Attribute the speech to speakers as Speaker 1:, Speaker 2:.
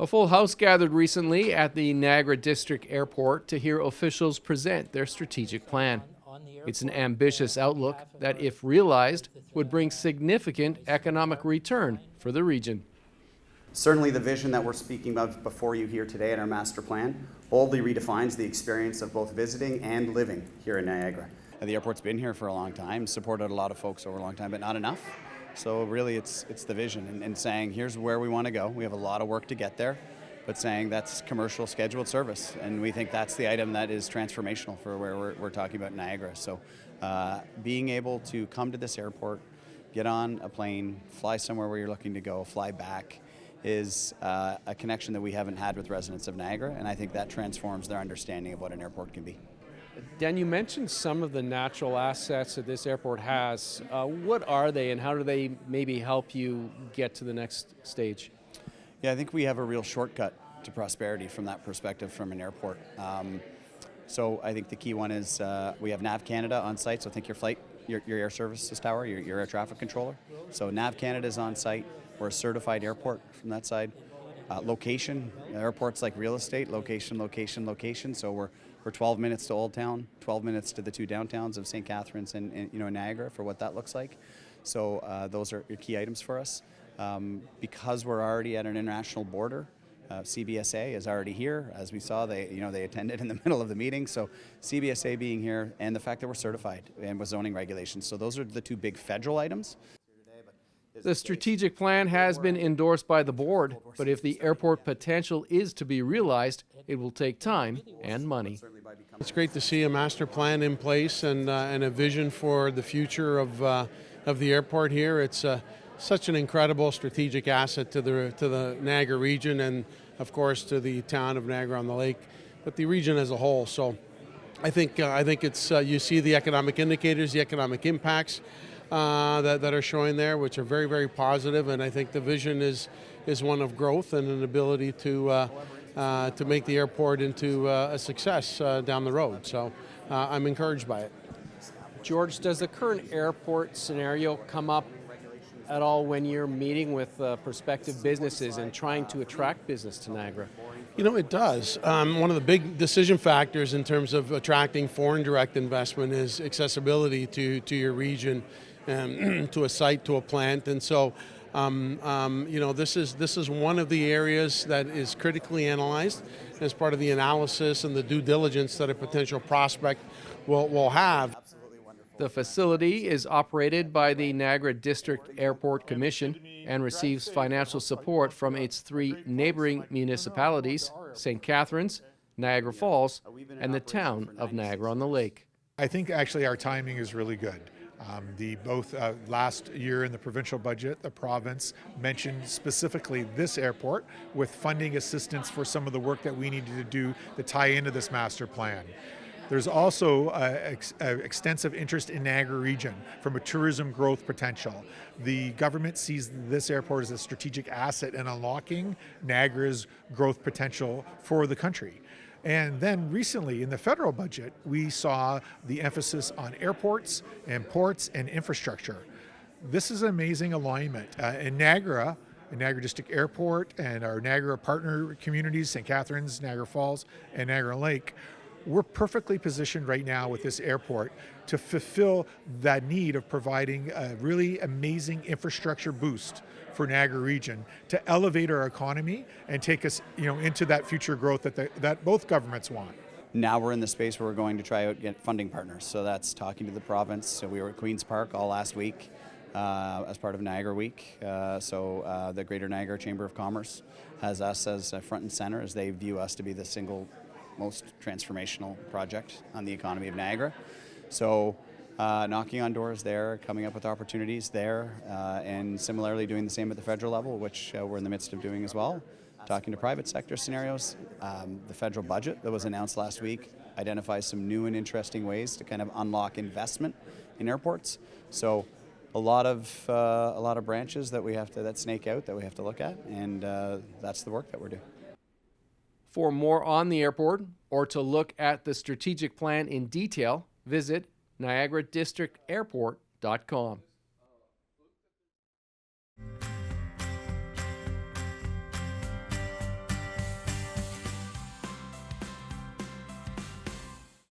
Speaker 1: A full house gathered recently at the Niagara District Airport to hear officials present their strategic plan. It's an ambitious outlook that, if realized, would bring significant economic return for the region.
Speaker 2: Certainly the vision that we're speaking of before you here today in our master plan boldly redefines the experience of both visiting and living here in Niagara. The airport's been here for a long time, supported a lot of folks over a long time, but not enough. So really it's the vision and saying here's where we want to go. We have a lot of work to get there, but saying that's commercial scheduled service, and we think that's the item that is transformational for where we're talking about Niagara. So being able to come to this airport, get on a plane, fly somewhere where you're looking to go, fly back, is a connection that we haven't had with residents of Niagara, and I think that transforms their understanding of what an airport can be.
Speaker 1: Dan, you mentioned some of the natural assets that this airport has. What are they, and how do they maybe help you get to the next stage?
Speaker 2: Yeah, I think we have a real shortcut to prosperity from that perspective from an airport. So I think the key one is we have Nav Canada on site, so think your air services tower, your air traffic controller. So Nav Canada is on site. We're a certified airport from that side. Location, airports like real estate, location, location, location. So we're 12 minutes to Old Town, 12 minutes to the two downtowns of St. Catharines and Niagara for what that looks like. So those are key items for us. Because we're already at an international border, CBSA is already here. As we saw, they attended in the middle of the meeting. So CBSA being here, and the fact that we're certified and with zoning regulations. So those are the two big federal items.
Speaker 1: The strategic plan has been endorsed by the board, but if the airport potential is to be realized, it will take time and money.
Speaker 3: It's great to see a master plan in place and a vision for the future of the airport here. It's such an incredible strategic asset to the Niagara region and, of course, to the town of Niagara-on-the-Lake, but the region as a whole. So I think it's you see the economic indicators, the economic impacts that are showing there, which are very, very positive, and I think the vision is one of growth and an ability to make the airport into a success down the road. So I'm encouraged by it.
Speaker 1: George, does the current airport scenario come up at all when you're meeting with prospective businesses and trying to attract business to Niagara?
Speaker 3: You know, it does. One of the big decision factors in terms of attracting foreign direct investment is accessibility to your region, to a site, to a plant, and so this is one of the areas that is critically analyzed as part of the analysis and the due diligence that a potential prospect will have.
Speaker 1: The facility is operated by the Niagara District Airport Commission and receives financial support from its three neighboring municipalities, St. Catharines, Niagara Falls, and the town of Niagara-on-the-Lake.
Speaker 4: I think actually our timing is really good. Last year in the provincial budget, the province mentioned specifically this airport with funding assistance for some of the work that we needed to do to tie into this master plan. There's also extensive interest in Niagara region from a tourism growth potential. The government sees this airport as a strategic asset in unlocking Niagara's growth potential for the country. And then recently in the federal budget, we saw the emphasis on airports and ports and infrastructure. This is an amazing alignment. In Niagara District Airport and our Niagara partner communities, St. Catharines, Niagara Falls, and Niagara Lake, we're perfectly positioned right now with this airport to fulfill that need of providing a really amazing infrastructure boost for Niagara region to elevate our economy and take us, into that future growth that both governments want.
Speaker 2: Now we're in the space where we're going to try out get funding partners. So that's talking to the province. So we were at Queen's Park all last week as part of Niagara Week. The Greater Niagara Chamber of Commerce has us as front and center as they view us to be the single most transformational project on the economy of Niagara. So knocking on doors there, coming up with opportunities there, and similarly doing the same at the federal level, which we're in the midst of doing as well. Talking to private sector scenarios. The federal budget that was announced last week identifies some new and interesting ways to kind of unlock investment in airports. So a lot of branches that snake out that we have to look at, and that's the work that we're doing.
Speaker 1: For more on the airport or to look at the strategic plan in detail, visit NiagaraDistrictAirport.com.